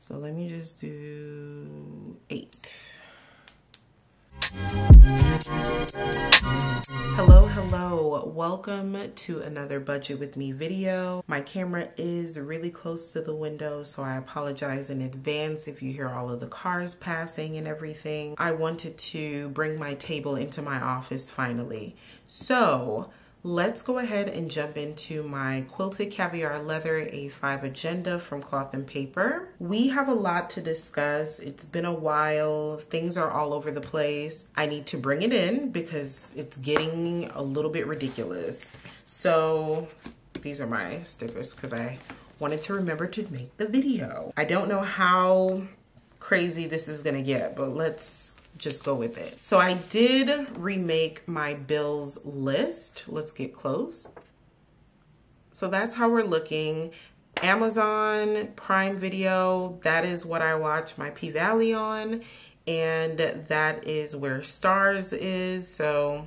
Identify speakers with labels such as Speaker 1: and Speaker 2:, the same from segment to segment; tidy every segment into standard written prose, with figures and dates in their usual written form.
Speaker 1: So let me just do 8. Hello, welcome to another Budget With Me video. My camera is really close to the window, so I apologize in advance if you hear all of the cars passing and everything. I wanted to bring my table into my office finally. So let's go ahead and jump into my quilted caviar leather A5 agenda from Cloth and Paper. We have a lot to discuss. It's been a while. Things are all over the place. I need to bring it in because it's getting a little bit ridiculous. So these are my stickers because I wanted to remember to make the video. I don't know how crazy this is gonna get, but let's just go with it. So I did remake my bills list. Let's get close. So that's how we're looking. Amazon Prime Video, that is what I watch my P-Valley on, and that is where Stars is. So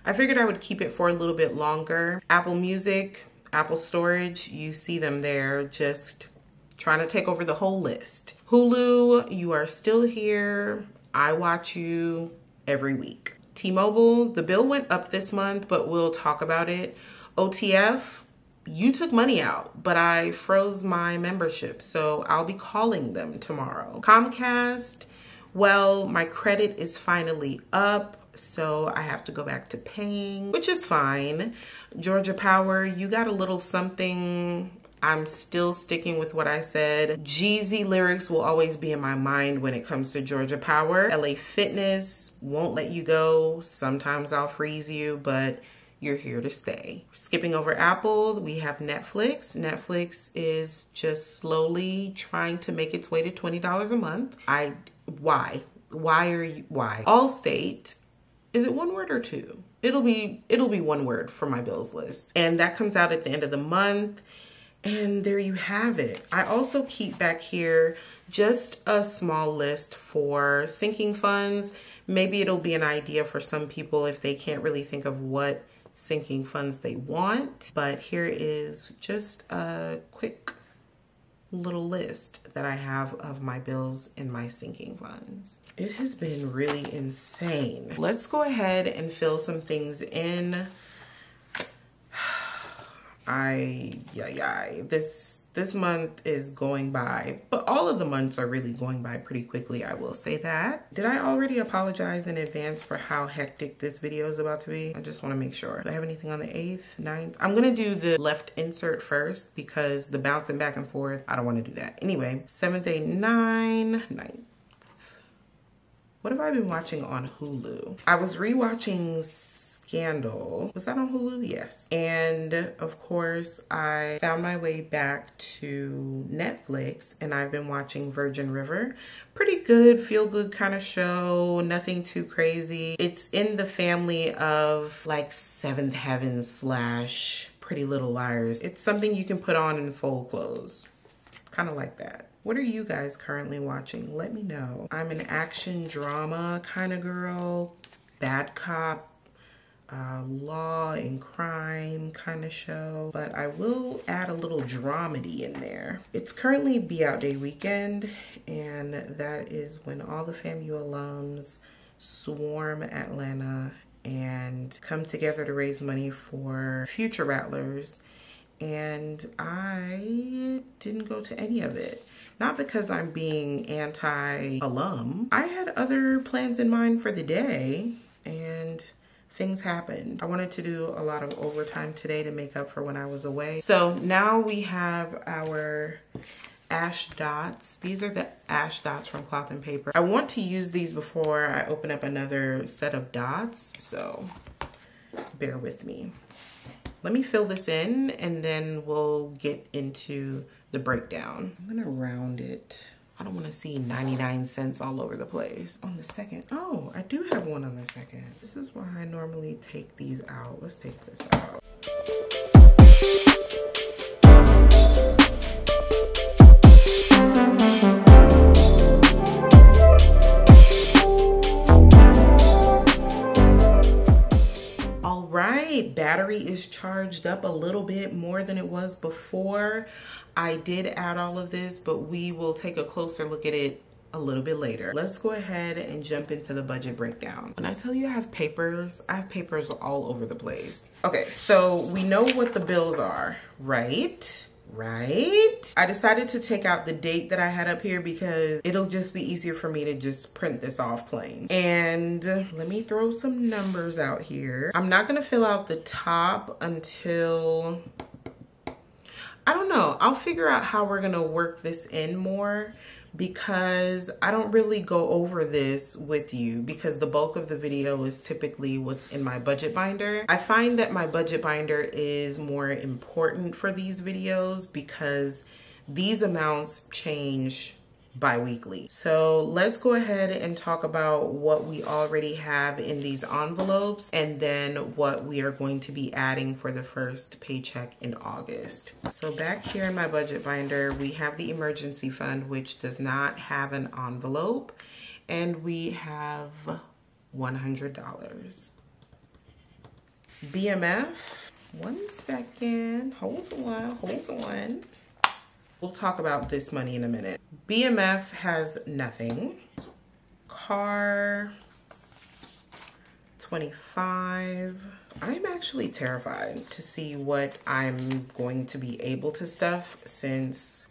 Speaker 1: I figured I would keep it for a little bit longer. Apple Music, Apple Storage, you see them there, just trying to take over the whole list. Hulu, you are still here. I watch you every week. T-Mobile, the bill went up this month, but we'll talk about it. OTF, you took money out, but I froze my membership, so I'll be calling them tomorrow. Comcast, well, my credit is finally up, so I have to go back to paying, which is fine. Georgia Power, you got a little something. I'm still sticking with what I said. Jeezy lyrics will always be in my mind when it comes to Georgia Power. LA Fitness won't let you go. Sometimes I'll freeze you, but you're here to stay. Skipping over Apple, we have Netflix. Netflix is just slowly trying to make its way to $20 a month. Why? Allstate, is it one word or two? It'll be one word for my bills list. And that comes out at the end of the month. And there you have it. I also keep back here just a small list for sinking funds. Maybe it'll be an idea for some people if they can't really think of what sinking funds they want. But here is just a quick little list that I have of my bills and my sinking funds. It has been really insane. Let's go ahead and fill some things in. This month is going by, but all of the months are really going by pretty quickly, I will say that. Did I already apologize in advance for how hectic this video is about to be? I just want to make sure. Do I have anything on the 8th, 9th? I'm gonna do the left insert first because the bouncing back and forth, I don't want to do that. Anyway, 7th, 8th, 9th. What have I been watching on Hulu? I was rewatching Scandal. Was that on Hulu? Yes. And of course, I found my way back to Netflix and I've been watching Virgin River. Pretty good, feel-good kind of show, nothing too crazy. It's in the family of like Seventh Heaven / Pretty Little Liars. It's something you can put on in full clothes. Kind of like that. What are you guys currently watching? Let me know. I'm an action drama kind of girl, bad cop, law and crime kind of show, but I will add a little dramedy in there. It's currently Be Out Day weekend, and that is when all the FAMU alums swarm Atlanta and come together to raise money for future Rattlers. And I didn't go to any of it. Not because I'm being anti-alum. I had other plans in mind for the day, and things happened. I wanted to do a lot of overtime today to make up for when I was away. So now we have our ash dots. These are the ash dots from Cloth and Paper. I want to use these before I open up another set of dots, so bear with me. Let me fill this in and then we'll get into the breakdown. I'm gonna round it. I don't want to see 99 cents all over the place. On the second, oh, I do have one on the second. This is why I normally take these out. Let's take this out. All right, battery is charged up a little bit more than it was before I did add all of this, but we will take a closer look at it a little bit later. Let's go ahead and jump into the budget breakdown. When I tell you I have papers all over the place. Okay, so we know what the bills are, right? I decided to take out the date that I had up here because it'll just be easier for me to just print this off plain. And let me throw some numbers out here. I'm not gonna fill out the top until, I don't know, I'll figure out how we're gonna work this in more, because I don't really go over this with you because the bulk of the video is typically what's in my budget binder. I find that my budget binder is more important for these videos because these amounts change bi-weekly. So let's go ahead and talk about what we already have in these envelopes and then what we are going to be adding for the first paycheck in August. So back here in my budget binder, we have the emergency fund, which does not have an envelope, and we have $100. BMF, one second, hold on. We'll talk about this money in a minute. BMF has nothing. Car, 25. I'm actually terrified to see what I'm going to be able to stuff, since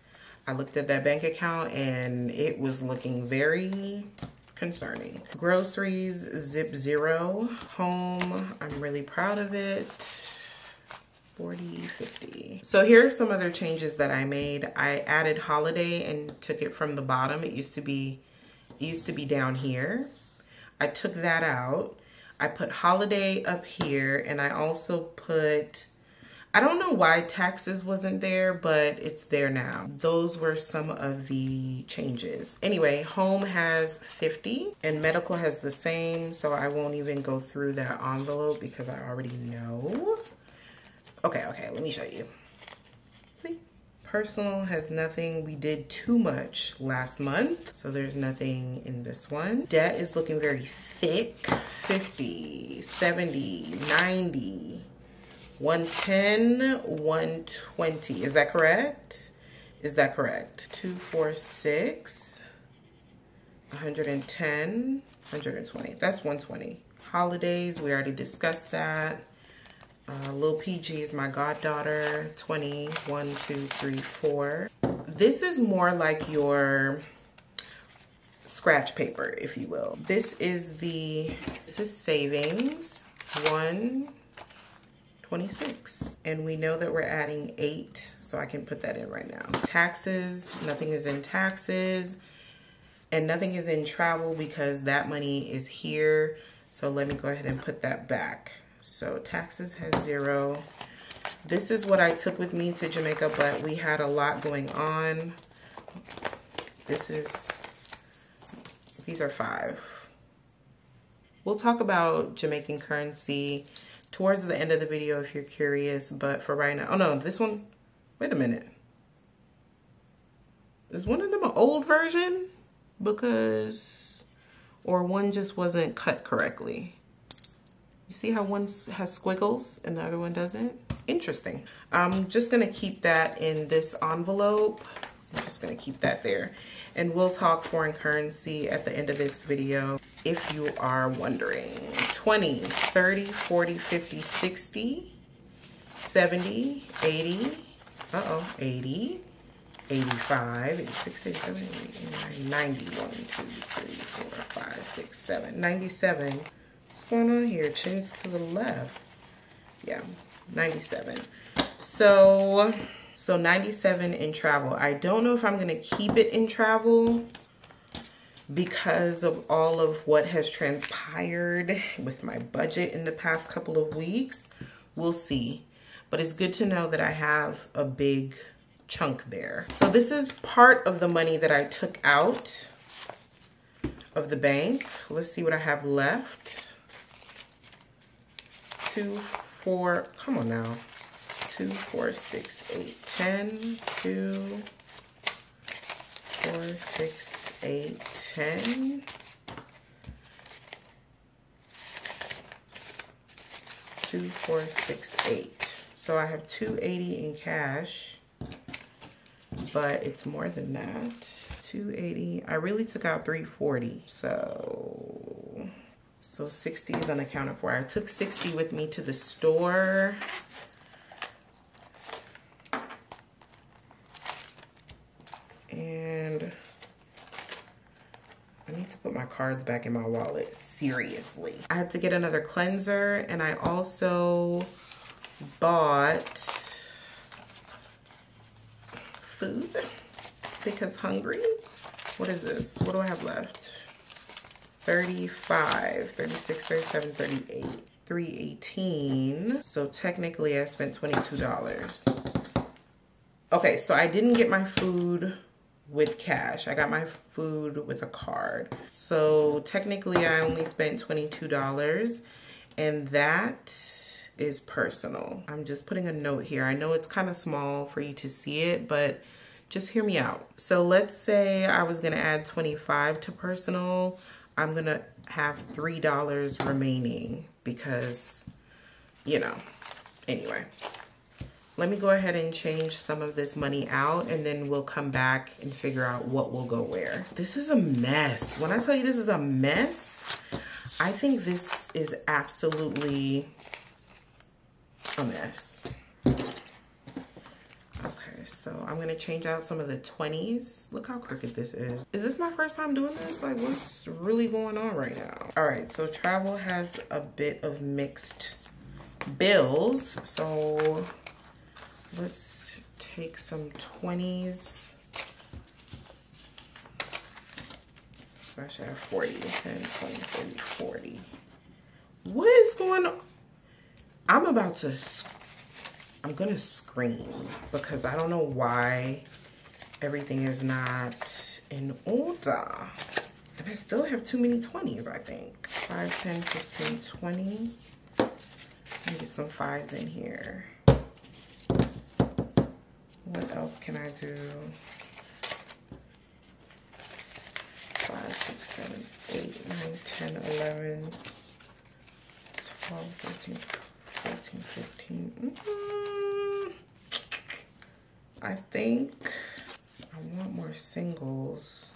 Speaker 1: I looked at that bank account and it was looking very concerning. Groceries, zip zero. Home, I'm really proud of it. 40, 50. So here are some other changes that I made. I added holiday and took it from the bottom. It used to be down here. I took that out. I put holiday up here, and I also put, I don't know why taxes wasn't there, but it's there now. Those were some of the changes. Anyway, home has 50 and medical has the same, so I won't even go through that envelope because I already know. Okay, let me show you. See, personal has nothing. We did too much last month, so there's nothing in this one. Debt is looking very thick. 50, 70, 90, 110, 120. Is that correct? 246, 110, 120. That's 120. Holidays, we already discussed that. Lil PG is my goddaughter. 20, 1, 2, 3, 4. This is more like your scratch paper, if you will. This is savings, 126. And we know that we're adding 8, so I can put that in right now. Taxes, nothing is in taxes. And nothing is in travel because that money is here. So let me go ahead and put that back. So taxes has 0. This is what I took with me to Jamaica, but we had a lot going on. These are 5. We'll talk about Jamaican currency towards the end of the video if you're curious, but for right now, oh no, this one, wait a minute. Is one of them an old version? Or one just wasn't cut correctly. You see how one has squiggles and the other one doesn't? Interesting. I'm just gonna keep that in this envelope. I'm just gonna keep that there. And we'll talk foreign currency at the end of this video if you are wondering. 20, 30, 40, 50, 60, 70, 80, 80, 85, 86, 87, 89, 90, 1, 2, 3, 4, 5, 6, 7, 97. What's going on here? Chins to the left. Yeah, 97. So 97 in travel. I don't know if I'm gonna keep it in travel because of all of what has transpired with my budget in the past couple of weeks. We'll see. But it's good to know that I have a big chunk there. So this is part of the money that I took out of the bank. Let's see what I have left. 2, 4, come on now. 2, 4, 6, 8, 10, 2, 4, 6, 8, 10. 2468. So I have $280 in cash, but it's more than that. $280. I really took out $340. So 60 is unaccounted for. I took 60 with me to the store. And I need to put my cards back in my wallet. Seriously. I had to get another cleanser, and I also bought food because hungry. What is this? What do I have left? 35, 36, 37, 38, 318. So technically I spent $22. Okay, so I didn't get my food with cash. I got my food with a card. So technically I only spent $22, and that is personal. I'm just putting a note here. I know it's kind of small for you to see it, but just hear me out. So let's say I was gonna add 25 to personal. I'm gonna have $3 remaining because, you know, anyway. Let me go ahead and change some of this money out, and then we'll come back and figure out what will go where. This is a mess. When I tell you this is a mess, I think this is absolutely a mess. Okay, so I'm gonna change out some of the 20s. Look how crooked this is. Is this my first time doing this? Like, what's really going on right now? All right, so travel has a bit of mixed bills. So let's take some 20s. So I should have 40, 10, 20, 30, 40. What is going on? I'm gonna scream because I don't know why everything is not in order. And I still have too many 20s, I think. 5, 10, 15, 20. Maybe some 5s in here. What else can I do? 5, 6, 7, 8, 9, 10, 11, 12, 13, 14, 15. I think I want more singles.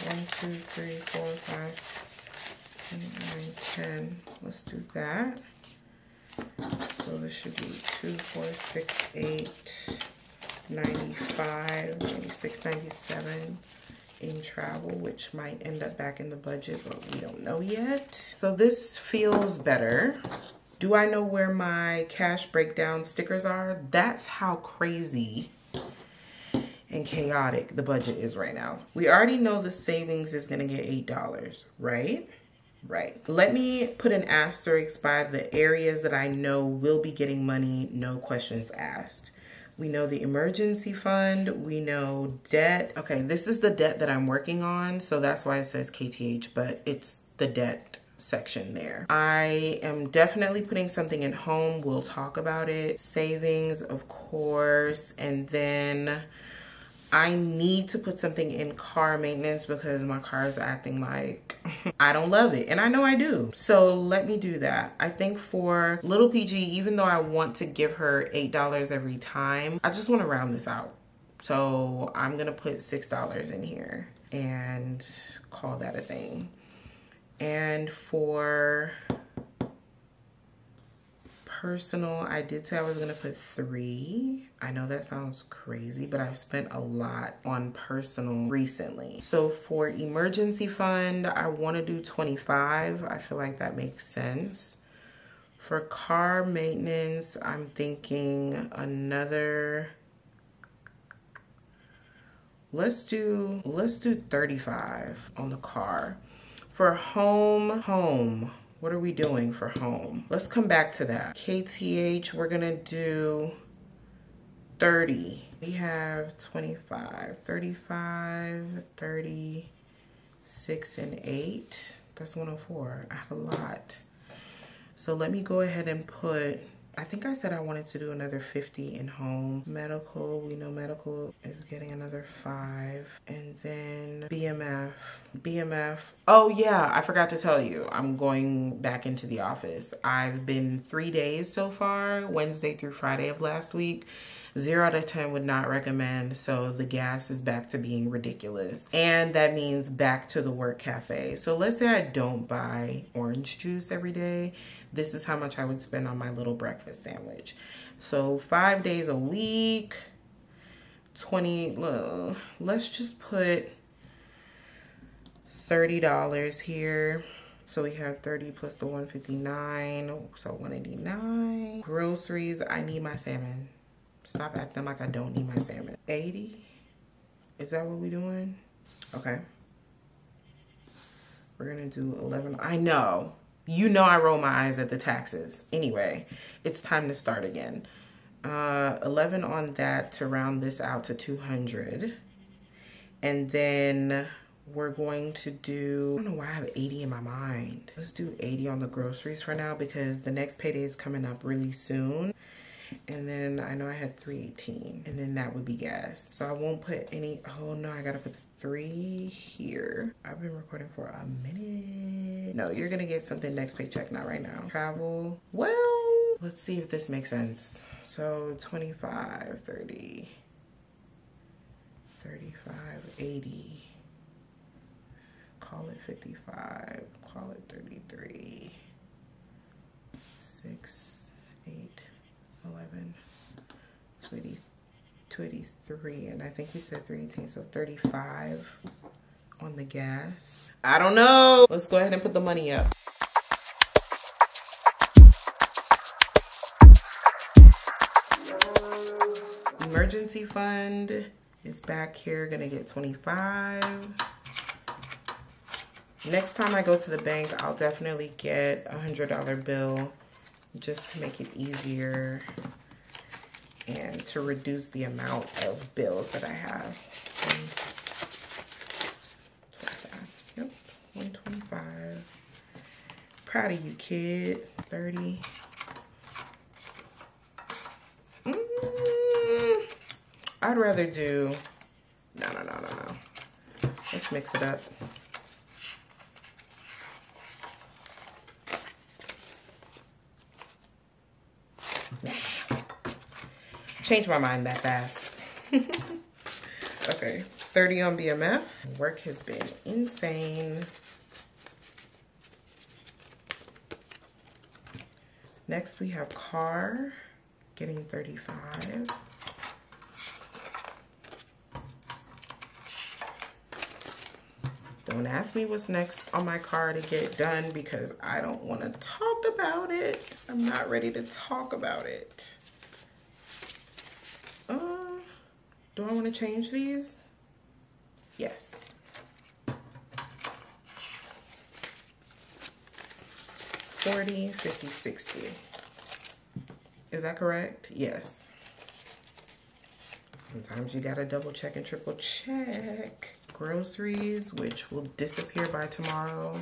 Speaker 1: 1, 2, 3, 4, 5, 8, 9, 10. Let's do that. So this should be 2, 4, 6, 8, 95, 96, 97 in travel, which might end up back in the budget, but we don't know yet. So this feels better. Do I know where my cash breakdown stickers are? That's how crazy and chaotic the budget is right now. We already know the savings is gonna get $8, right? Right. Let me put an asterisk by the areas that I know will be getting money, no questions asked. We know the emergency fund, we know debt. Okay, this is the debt that I'm working on, so that's why it says KTH, but it's the debt section there. I am definitely putting something in home. We'll talk about it. Savings, of course, and then I need to put something in car maintenance because my car is acting like I don't love it, and I know I do. So let me do that. I think for little PG, even though I want to give her $8 every time, I just want to round this out. So I'm gonna put $6 in here and call that a thing. And for personal, I did say I was gonna put 3. I know that sounds crazy, but I've spent a lot on personal recently. So for emergency fund, I wanna do 25. I feel like that makes sense. For car maintenance, I'm thinking another, let's do 35 on the car. For home, what are we doing for home? Let's come back to that. KTH, we're gonna do 30. We have 25, 35, 36, and 8. That's 104. I have a lot. So let me go ahead and put, I think I said I wanted to do another 50 in home. Medical, we know medical is getting another 5. And then BMF, BMF. Oh yeah, I forgot to tell you, I'm going back into the office. I've been 3 days so far, Wednesday through Friday of last week. 0 out of 10 would not recommend. So the gas is back to being ridiculous. And that means back to the work cafe. So let's say I don't buy orange juice every day. This is how much I would spend on my little breakfast sandwich. So 5 days a week, 20, let's just put $30 here. So we have 30 plus the 159, so 189. Groceries, I need my salmon. Stop acting like I don't need my salmon. 80, is that what we doing? Okay. We're gonna do 11, I know. You know I roll my eyes at the taxes. Anyway, it's time to start again. 11 on that to round this out to 200. And then we're going to do, I don't know why I have 80 in my mind. Let's do 80 on the groceries for now because the next payday is coming up really soon. And then I know I had 318 and then that would be gas. So I won't put any, oh no, I gotta put the 3 here. I've been recording for a minute. No, you're gonna get something next paycheck, not right now. Travel, well, let's see if this makes sense. So 25, 30, 35, 80. Call it 55, call it 33, 6, 8, 11, 20, 23, and I think we said 318, so 35 on the gas. I don't know. Let's go ahead and put the money up. Emergency fund is back here, gonna get 25. Next time I go to the bank, I'll definitely get a $100 bill just to make it easier and to reduce the amount of bills that I have. Yep, 125. Proud of you, kid. 30. I'd rather do, no. Let's mix it up. Change my mind that fast. Okay, 30 on BMF. Work has been insane. Next we have car, getting 35. Don't ask me what's next on my car to get done because I don't want to talk about it. I'm not ready to talk about it. Do I want to change these? Yes. 40, 50, 60. Is that correct? Yes. Sometimes you gotta double check and triple check. Groceries, which will disappear by tomorrow.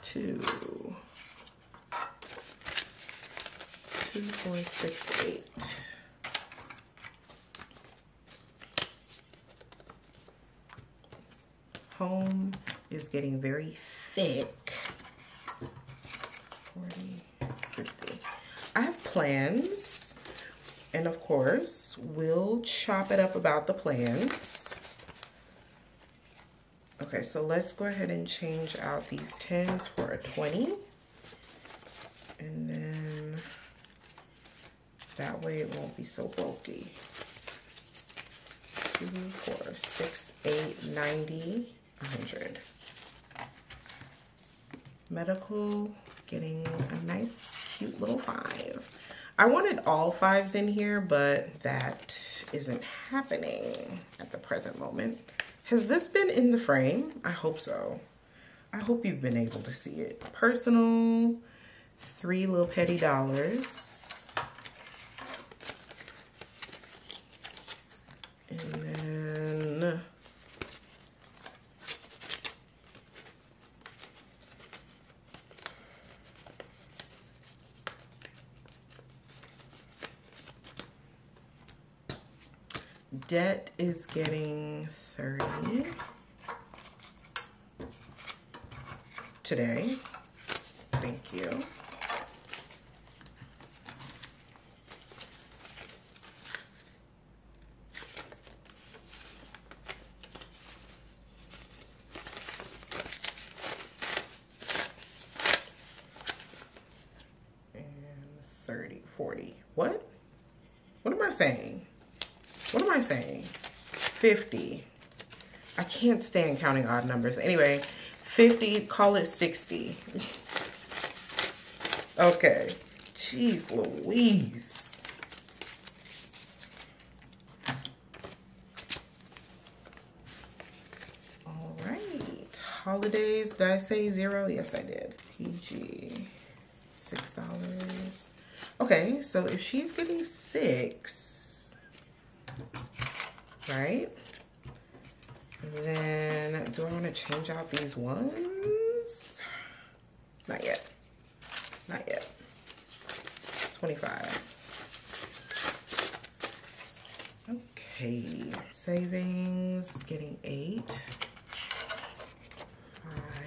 Speaker 1: 2468. Home is getting very thick. 40, 50. I have plans, and of course, we'll chop it up about the plans. Okay, so let's go ahead and change out these 10s for a 20. And then that way it won't be so bulky. 2, 4, 6, 8, 90. 100. Medical, getting a nice cute little 5. I wanted all 5s in here, but that isn't happening at the present moment. Has this been in the frame? I hope so. I hope you've been able to see it. Personal, 3 little petty dollars. And then debt is getting 30. today. Thank you. And 30, 40. What? What am I saying? What am I saying? 50. I can't stand counting odd numbers. Anyway, 50, call it 60. Okay. Jeez Louise. All right. Holidays, did I say 0? Yes, I did. PG, $6. Okay, so if she's getting 6, right? Then do I want to change out these ones? Not yet. Not yet. 25. Okay. Savings, getting 8.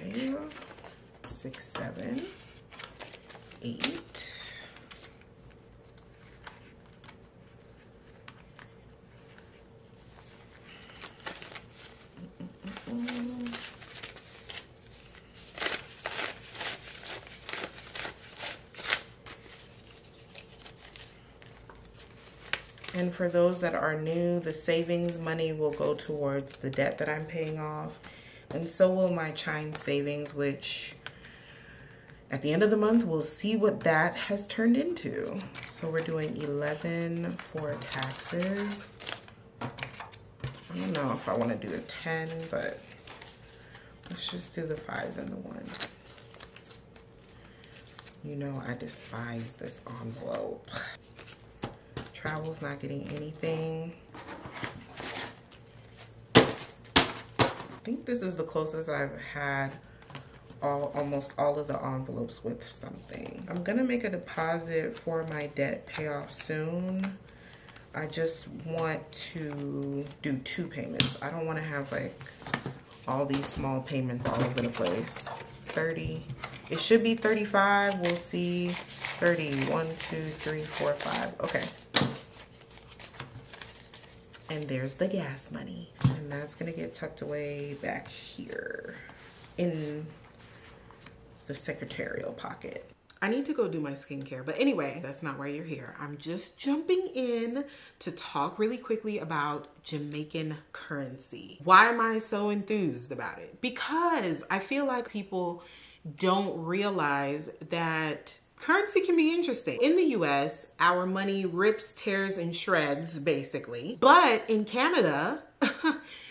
Speaker 1: 5, 6, 7, 8. And for those that are new, the savings money will go towards the debt that I'm paying off. And so will my Chime savings, which at the end of the month, we'll see what that has turned into. So we're doing 11 for taxes. I don't know if I want to do a 10, but let's just do the 5s and the 1. You know, I despise this envelope. Travel's not getting anything. I think this is the closest I've had almost all of the envelopes with something. I'm gonna make a deposit for my debt payoff soon. I just want to do 2 payments. I don't want to have like all these small payments all over the place. 30. It should be 35. We'll see. 30. 1, 2, 3, 4, 5. Okay. And there's the gas money. And that's gonna get tucked away back here in the secretarial pocket. I need to go do my skincare, but anyway, that's not why you're here. I'm just jumping in to talk really quickly about Jamaican currency. Why am I so enthused about it? Because I feel like people don't realize that currency can be interesting. In the US, our money rips, tears, and shreds, basically. But in Canada,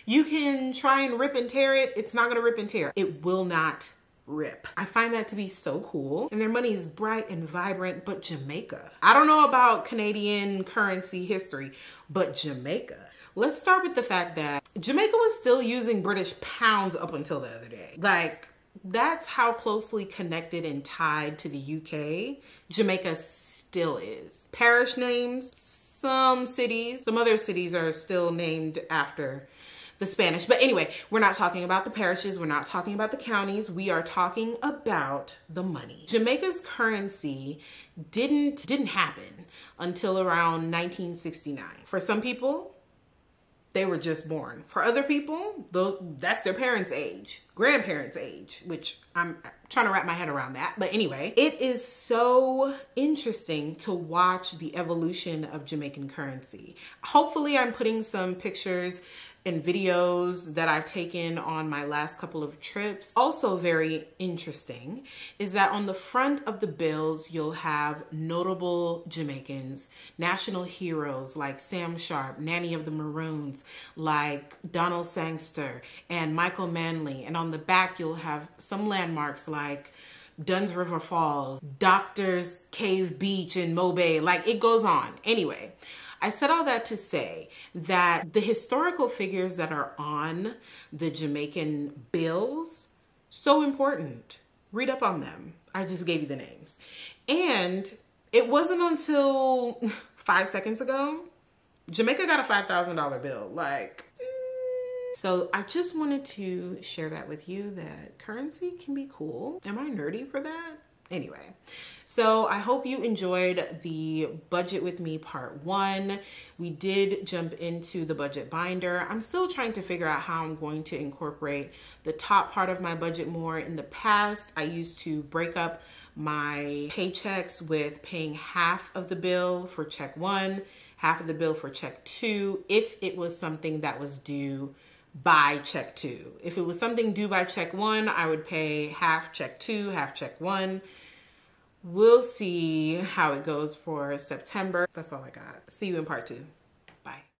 Speaker 1: you can try and rip and tear it. It's not gonna rip and tear. It will not rip. I find that to be so cool. And their money is bright and vibrant, but Jamaica. I don't know about Canadian currency history, but Jamaica. Let's start with the fact that Jamaica was still using British pounds up until the other day. Like, that's how closely connected and tied to the UK Jamaica still is. Parish names, some other cities are still named after the Spanish. But anyway, we're not talking about the parishes. We're not talking about the counties. We are talking about the money. Jamaica's currency didn't happen until around 1969. For some people, they were just born. For other people, that's their parents' age, grandparents' age, which I'm trying to wrap my head around that. But anyway, it is so interesting to watch the evolution of Jamaican currency. Hopefully I'm putting some pictures and videos that I've taken on my last couple of trips. Also very interesting is that on the front of the bills, you'll have notable Jamaicans, national heroes like Sam Sharp, Nanny of the Maroons, like Donald Sangster and Michael Manley. And on the back, you'll have some landmarks like Dunn's River Falls, Doctor's Cave Beach in Mobay, like it goes on. Anyway, I said all that to say that the historical figures that are on the Jamaican bills, so important. Read up on them. I just gave you the names. And it wasn't until 5 seconds ago, Jamaica got a $5,000 bill. Like, So I just wanted to share that with you, that currency can be cool. Am I nerdy for that? Anyway, so I hope you enjoyed the budget with me part 1. We did jump into the budget binder. I'm still trying to figure out how I'm going to incorporate the top part of my budget more. In the past, I used to break up my paychecks with paying half of the bill for check 1, half of the bill for check 2, if it was something that was due by check 2. If it was something due by check 1, I would pay half check 2, half check 1. We'll see how it goes for September. That's all I got. See you in part 2. Bye.